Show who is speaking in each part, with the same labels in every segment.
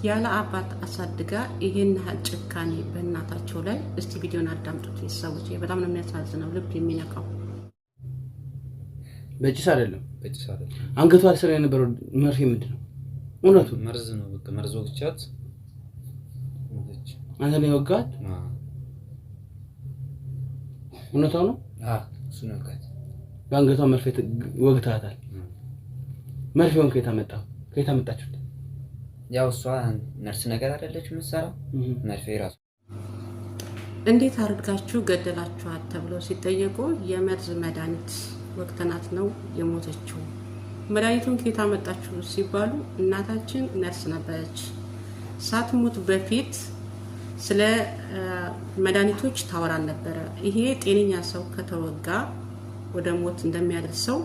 Speaker 1: ያለ አባት አሳድጋ ይሄን ጭካኔ በእናታቸው ላይ እስቲ ቪዲዮን አዳምጡት። ሰዎች በጣም ነው የሚያሳዝነው፣ ልብ የሚነካው።
Speaker 2: በጭስ አይደለም አንገቷ ስለ የነበረው መርፌ ምንድነው? እውነቱ
Speaker 3: መርዝ ነው። በቃ መርዝ ወግቻት
Speaker 2: አንተ ነው ወጋት። እውነታው ነው።
Speaker 3: እሱ ነው ወጋት።
Speaker 2: በአንገቷ መርፌ ወግታታል። መርፌውን ከየት አመጣችሁት?
Speaker 3: ያው እሷ ነርስ ነገር አይደለች የምትሰራው መርፌ ራሱ።
Speaker 1: እንዴት አድርጋችሁ ገደላችኋት ተብለው ሲጠየቁ የመርዝ መድኃኒት ወቅተናት ነው የሞተችው። መድኃኒቱን ከየት አመጣችሁ ሲባሉ እናታችን ነርስ ነበረች። ሳትሞት በፊት ስለ መድኃኒቶች ታወራን ነበረ። ይሄ ጤነኛ ሰው ከተወጋ ወደ ሞት እንደሚያደርሰው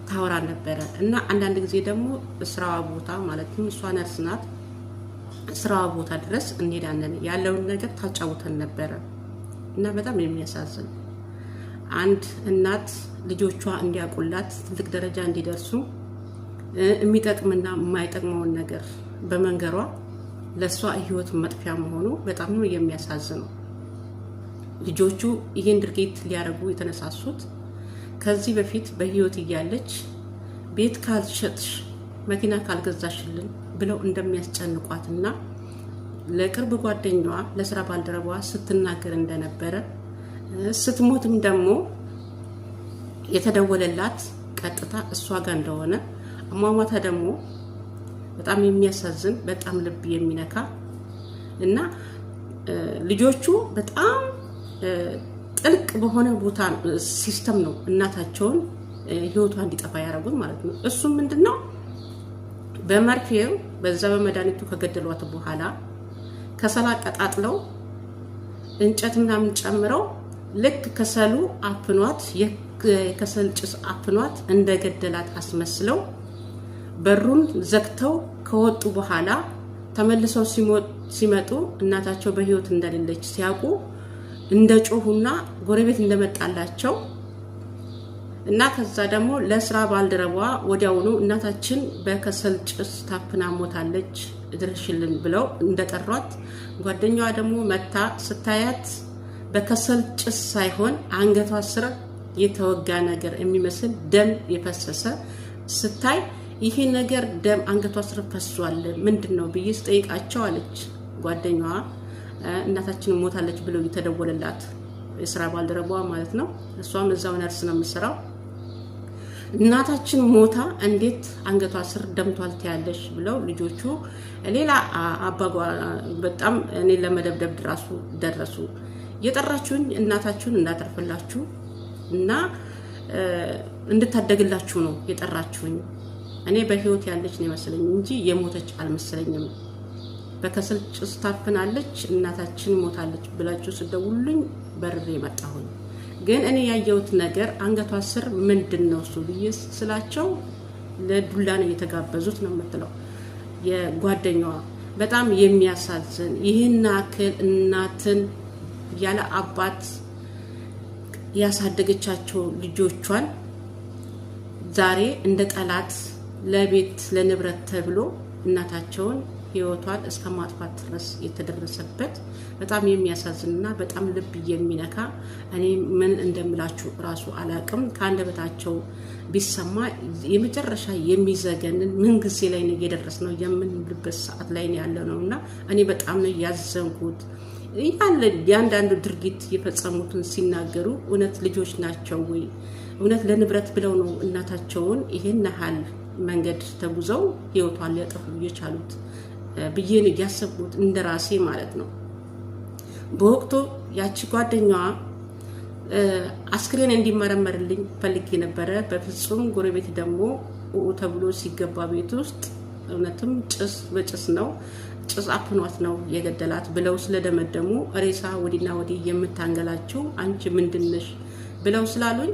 Speaker 1: ታወራን ነበረ እና አንዳንድ ጊዜ ደግሞ ስራዋ ቦታ ማለትም እሷ ነርስ ናት፣ ስራዋ ቦታ ድረስ እንሄዳለን ያለውን ነገር ታጫውተን ነበረ እና በጣም የሚያሳዝን አንድ እናት ልጆቿ እንዲያውቁላት ትልቅ ደረጃ እንዲደርሱ የሚጠቅምና የማይጠቅመውን ነገር በመንገሯ ለሷ ህይወት መጥፊያ መሆኑ በጣም ነው የሚያሳዝነው። ልጆቹ ይሄን ድርጊት ሊያደርጉ የተነሳሱት ከዚህ በፊት በህይወት እያለች ቤት ካልሸጥሽ መኪና ካልገዛሽልን ብለው እንደሚያስጨንቋትና ለቅርብ ጓደኛዋ ለስራ ባልደረባዋ ስትናገር እንደነበረ ስትሞትም ደግሞ የተደወለላት ቀጥታ እሷ ጋር እንደሆነ አሟሟታ ደግሞ በጣም የሚያሳዝን በጣም ልብ የሚነካ እና ልጆቹ በጣም ጥልቅ በሆነ ቦታ ሲስተም ነው እናታቸውን ህይወቷ እንዲጠፋ ያደረጉት ማለት ነው። እሱ ምንድነው በመርፌው በዛ በመድኃኒቱ ከገደሏት በኋላ ከሰላ ቀጣጥለው እንጨት ምናምን ጨምረው ልክ ከሰሉ አፍኗት የከሰል ጭስ አፍኗት እንደገደላት አስመስለው በሩን ዘግተው ከወጡ በኋላ ተመልሰው ሲመጡ እናታቸው በህይወት እንደሌለች ሲያውቁ እንደጮሁና ጎረቤት እንደመጣላቸው እና ከዛ ደግሞ ለስራ ባልደረባዋ ወዲያውኑ እናታችን በከሰል ጭስ ታፍና ሞታለች ድረሽልን ብለው እንደጠሯት ጓደኛዋ ደግሞ መታ ስታያት በከሰል ጭስ ሳይሆን አንገቷ ስር የተወጋ ነገር የሚመስል ደም የፈሰሰ ስታይ ይሄ ነገር ደም አንገቷ ስር ፈሷል ምንድነው ብዬ ስጠይቃቸው አለች ጓደኛዋ እናታችን ሞታለች ብለው የተደወለላት የስራ ባልደረባዋ ማለት ነው። እሷም እዛው ነርስ ነው የምትሰራው። እናታችን ሞታ እንዴት አንገቷ ስር ደምቷል ትያለሽ ብለው ልጆቹ ሌላ አባጓ በጣም እኔ ለመደብደብ ድራሱ ደረሱ። የጠራችሁኝ እናታችሁን እንዳተርፍላችሁ እና እንድታደግላችሁ ነው የጠራችሁኝ። እኔ በህይወት ያለች ነው መስለኝ እንጂ የሞተች አልመሰለኝም። በከሰል ጭስ ታፍናለች እናታችን ሞታለች ብላችሁ ስደውሉልኝ በርሬ መጣሁኝ። ግን እኔ ያየሁት ነገር አንገቷ ስር ምንድነው እሱ ብዬ ስላቸው ለዱላ ነው የተጋበዙት ነው የምትለው የጓደኛዋ። በጣም የሚያሳዝን ይህን አክል እናትን ያለ አባት ያሳደገቻቸው ልጆቿን ዛሬ እንደ ጠላት ለቤት ለንብረት ተብሎ እናታቸውን ህይወቷን እስከ ማጥፋት ድረስ የተደረሰበት በጣም የሚያሳዝንና በጣም ልብ የሚነካ እኔ ምን እንደምላችሁ ራሱ አላቅም። ከአንደበታቸው ቢሰማ የመጨረሻ የሚዘገንን ምን ጊዜ ላይ ነው የደረስነው የምንልበት ሰዓት ላይ ነው ያለነውና እኔ በጣም ነው ያዘንኩት። ያንዳንዱ ድርጊት የፈጸሙትን ሲናገሩ እውነት ልጆች ናቸው ወይ? እውነት ለንብረት ብለው ነው እናታቸውን ይሄን ያህል መንገድ ተጉዘው ህይወቷን ሊያጠፉ የቻሉት ብዬ ነው ያሰብኩት እንደራሴ ማለት ነው። በወቅቱ ያቺ ጓደኛዋ አስክሬን እንዲመረመርልኝ ፈልጌ ነበረ። በፍጹም ጎረቤት ደግሞ ተብሎ ሲገባ ቤት ውስጥ እውነትም ጭስ በጭስ ነው ጭስ አፍኗት ነው የገደላት ብለው ስለደመደሙ ሬሳ ወዲና ወዲ የምታንገላቸው አንቺ ምንድነሽ ብለው ስላሉኝ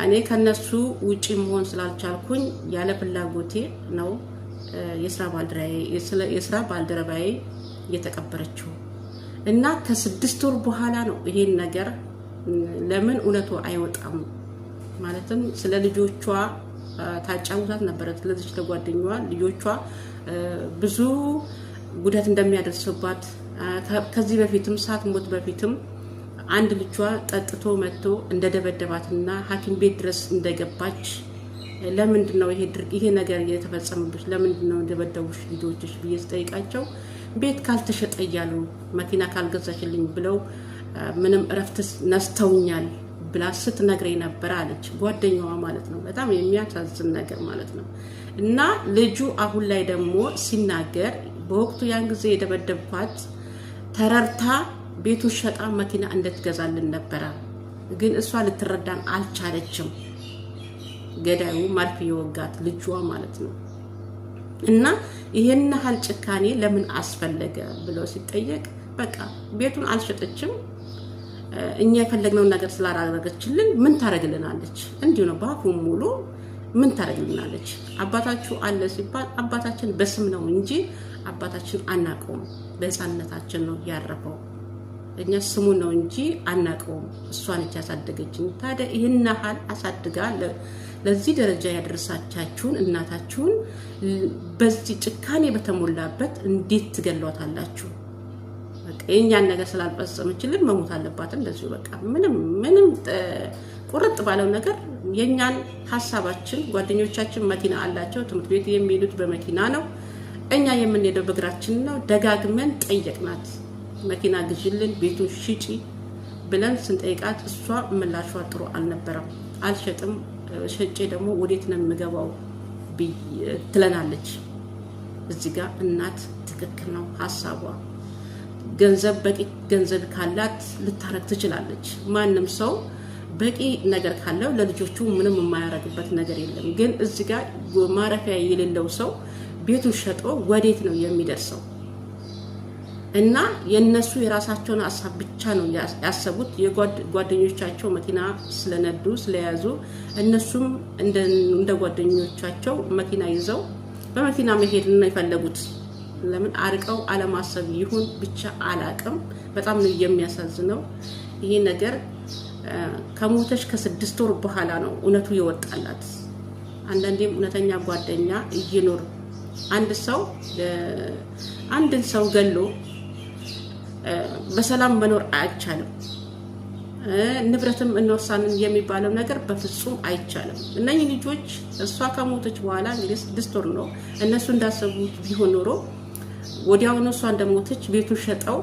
Speaker 1: እኔ ከነሱ ውጪ መሆን ስላልቻልኩኝ ያለ ፍላጎቴ ነው የስራ ባልደረባዬ የተቀበረችው እና ከ6 ወር በኋላ ነው ይሄን ነገር ለምን እውነቱ አይወጣም ማለትም ስለ ልጆቿ ታጫውታት ነበር። ስለዚህ ለጓደኛዋ ልጆቿ ብዙ ጉዳት እንደሚያደርስባት ከዚህ በፊትም ሳትሞት በፊትም አንድ ልጇ ጠጥቶ መጥቶ እንደደበደባትና ሐኪም ቤት ድረስ እንደገባች ለምንድነው ይሄ ነገር የተፈጸመብሽ ለምንድነው እንደበደቡሽ ልጆችሽ ብዬ ስጠይቃቸው ቤት ካልተሸጠ እያሉ መኪና ካልገዛችልኝ ብለው ምንም እረፍት ነስተውኛል ብላ ስትነግረኝ ነበር አለች ጓደኛዋ ማለት ነው። በጣም የሚያሳዝን ነገር ማለት ነው። እና ልጁ አሁን ላይ ደግሞ ሲናገር በወቅቱ ያን ጊዜ የደበደብኳት ተረርታ ቤቱን ሸጣ መኪና እንድትገዛልን ነበር፣ ግን እሷ ልትረዳን አልቻለችም። ገዳዩ ማልፍ የወጋት ልጇ ማለት ነው። እና ይሄን ያህል ጭካኔ ለምን አስፈለገ ብሎ ሲጠየቅ በቃ ቤቱን አልሸጠችም፣ እኛ የፈለግነውን ነገር ስላላደረገችልን ምን ታረግልናለች? እንዲሁ ነው ባፉ ሙሉ ምን ታረግልናለች? አባታችሁ አለ ሲባል አባታችን በስም ነው እንጂ አባታችን አናቀውም። በህፃንነታችን ነው ያረፈው። እኛ ስሙ ነው እንጂ አናቀውም። እሷን ያሳደገችን። ታዲያ ይሄን ያህል አሳድጋ ለዚህ ደረጃ ያደረሳቻችሁን እናታችሁን በዚህ ጭካኔ በተሞላበት እንዴት ትገሏታላችሁ? በቃ የኛን ነገር ስላልፈጸመችልን መሞት አለባት እንደዚሁ በቃ ምንም ቁርጥ ባለው ነገር የኛን ሐሳባችን ጓደኞቻችን መኪና አላቸው፣ ትምህርት ቤት የሚሄዱት በመኪና ነው፣ እኛ የምንሄደው በእግራችን ነው። ደጋግመን ጠየቅናት፣ መኪና ግዢልን፣ ቤቱን ሽጪ ብለን ስንጠይቃት እሷ ምላሿ ጥሩ አልነበረም። አልሸጥም፣ ሸጬ ደግሞ ወዴት ነው የምገባው ትለናለች። እዚህ ጋር እናት ትክክል ነው ሐሳቧ። ገንዘብ በቂ ገንዘብ ካላት ልታረግ ትችላለች። ማንም ሰው በቂ ነገር ካለው ለልጆቹ ምንም የማያረግበት ነገር የለም። ግን እዚህ ጋር ማረፊያ የሌለው ሰው ቤቱን ሸጦ ወዴት ነው የሚደርሰው? እና የነሱ የራሳቸውን ሐሳብ ብቻ ነው ያሰቡት። የጓደኞቻቸው መኪና ስለነዱ ስለያዙ እነሱም እንደ ጓደኞቻቸው መኪና ይዘው በመኪና መሄድ ነው የፈለጉት። ለምን አርቀው አለማሰብ ይሁን ብቻ አላቅም። በጣም ነው የሚያሳዝነው ይሄ ነገር። ከሞተች ከ6 ወር በኋላ ነው እውነቱ ይወጣላት። አንዳንዴም እውነተኛ ጓደኛ እየኖር አንድን ሰው ገሎ በሰላም መኖር አይቻልም። ንብረትም እንወርሳለን የሚባለው ነገር በፍጹም አይቻልም። እነኚህ ልጆች እሷ ከሞተች በኋላ እንግዲህ 6 ወር ነው እነሱ እንዳሰቡት ቢሆን ኖሮ ወዲያውኑ እሷ እንደሞተች ቤቱን ሸጠው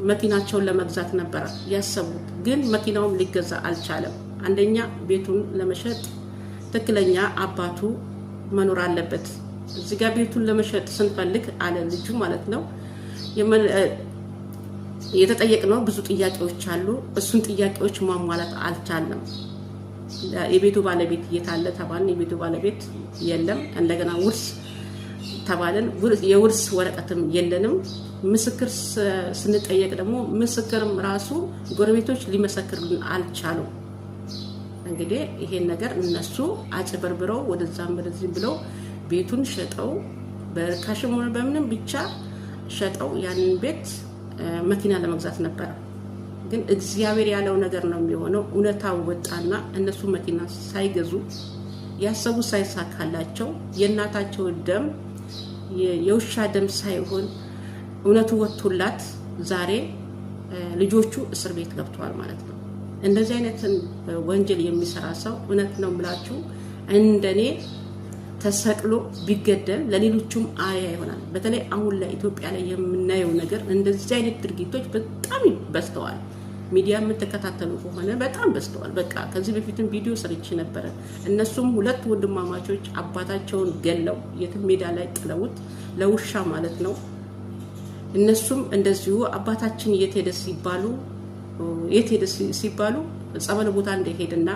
Speaker 1: መኪናቸውን ለመግዛት ነበር ያሰቡት። ግን መኪናውም ሊገዛ አልቻለም። አንደኛ ቤቱን ለመሸጥ ትክክለኛ አባቱ መኖር አለበት። እዚህ ጋር ቤቱን ለመሸጥ ስንፈልግ አለ ልጁ ማለት ነው የተጠየቅነው ብዙ ጥያቄዎች አሉ። እሱን ጥያቄዎች ማሟላት አልቻለም። የቤቱ ባለቤት የታለ ተባልን፣ የቤቱ ባለቤት የለም። እንደገና ውርስ ተባልን፣ የውርስ ወረቀትም የለንም። ምስክር ስንጠየቅ ደግሞ ምስክርም ራሱ ጎረቤቶች ሊመሰክሩልን አልቻሉም። እንግዲህ ይሄን ነገር እነሱ አጭበርብረው ወደዛም ወደዚህ ብለው ቤቱን ሸጠው በካሽም ሆነ በምንም ብቻ ሸጠው ያንን ቤት መኪና ለመግዛት ነበር። ግን እግዚአብሔር ያለው ነገር ነው የሚሆነው። እውነታው ወጣና እነሱ መኪና ሳይገዙ ያሰቡ ሳይሳካላቸው የእናታቸው ደም የውሻ ደም ሳይሆን እውነቱ ወጥቶላት ዛሬ ልጆቹ እስር ቤት ገብተዋል ማለት ነው። እንደዚህ አይነት ወንጀል የሚሰራ ሰው እውነት ነው ብላችሁ እንደኔ ተሰቅሎ ቢገደል ለሌሎቹም አያ ይሆናል። በተለይ አሁን ላይ ኢትዮጵያ ላይ የምናየው ነገር እንደዚህ አይነት ድርጊቶች በጣም በዝተዋል። ሚዲያ የምትከታተሉ ከሆነ በጣም በዝተዋል። በቃ ከዚህ በፊትም ቪዲዮ ሰርቼ ነበረ። እነሱም 2 ወንድማማቾች አባታቸውን ገለው የትም ሜዳ ላይ ጥለውት ለውሻ ማለት ነው። እነሱም እንደዚሁ አባታችን የት ሄደ ሲባሉ ጸበል ቦታ እንደሄድና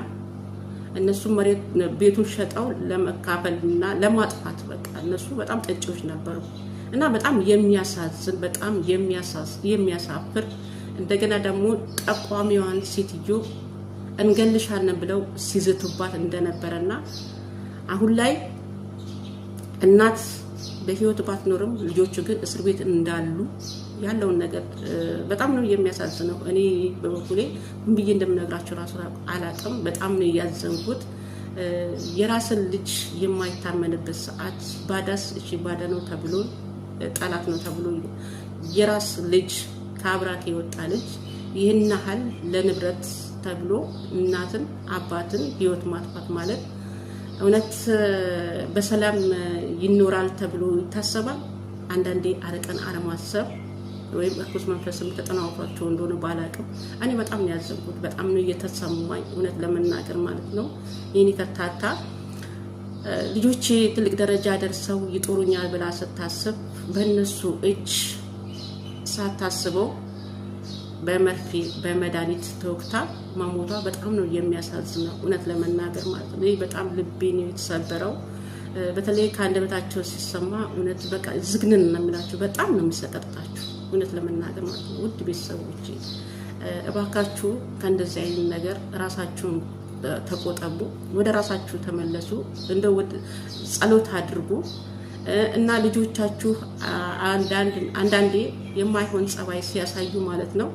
Speaker 1: እነሱ መሬት ቤቱን ሸጠው ለመካፈልና ለማጥፋት በቃ እነሱ በጣም ጠጪዎች ነበሩ እና በጣም የሚያሳዝን በጣም የሚያሳፍር እንደገና ደግሞ ጠቋሚዋን ሴትዮ እንገልሻለን ብለው ሲዝቱባት እንደነበረና አሁን ላይ እናት በህይወት ባትኖርም ልጆቹ ግን እስር ቤት እንዳሉ ያለውን ነገር በጣም ነው የሚያሳዝነው። እኔ በበኩሌ ምን ብዬ እንደምነግራችሁ ራሱ አላቅም። በጣም ነው ያዘንኩት። የራስን ልጅ የማይታመንበት ሰዓት ባዳስ እሺ ባዳ ነው ተብሎ ጠላት ነው ተብሎ የራስ ልጅ ከአብራክ የወጣ ልጅ ይህን ያህል ለንብረት ተብሎ እናትን አባትን ህይወት ማጥፋት ማለት እውነት በሰላም ይኖራል ተብሎ ይታሰባል? አንዳንዴ አረቀን አለማሰብ ወይም እርኩስ መንፈስም ተጠናውቷቸው እንደሆነ ባላቅም እኔ በጣም ነው ያዘንኩት። በጣም ነው እየተሰማኝ እውነት ለመናገር ማለት ነው። የኔ ከታታ ልጆቼ ትልቅ ደረጃ ደርሰው ይጦሩኛል ብላ ስታስብ በእነሱ እጅ ሳታስበው በመርፌ በመድኃኒት ተወግታ ማሞቷ በጣም ነው የሚያሳዝነው እውነት ለመናገር ማለት ነው። በጣም ልቤ ነው የተሰበረው። በተለይ ከአንደበታቸው ሲሰማ እውነት በቃ ዝግንን ነው የሚላቸው። በጣም ነው የሚሰቀጥጣቸው እውነት ለመናገር ማለት ነው። ውድ ቤተሰቦቼ እባካችሁ ከእንደዚህ አይነት ነገር ራሳችሁን ተቆጠቡ፣ ወደ ራሳችሁ ተመለሱ፣ እንደው ጸሎት አድርጉ እና ልጆቻችሁ አንዳንዴ የማይሆን ጸባይ ሲያሳዩ ማለት ነው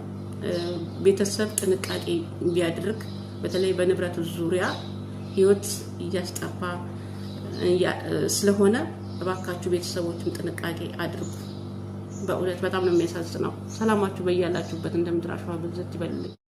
Speaker 1: ቤተሰብ ጥንቃቄ ቢያደርግ፣ በተለይ በንብረቱ ዙሪያ ህይወት እያስጠፋ ስለሆነ እባካችሁ ቤተሰቦችም ጥንቃቄ አድርጉ። በእውነት በጣም ነው የሚያሳዝነው። ሰላማችሁ በያላችሁበት እንደምድራሹ ብዝት ይበልልኝ።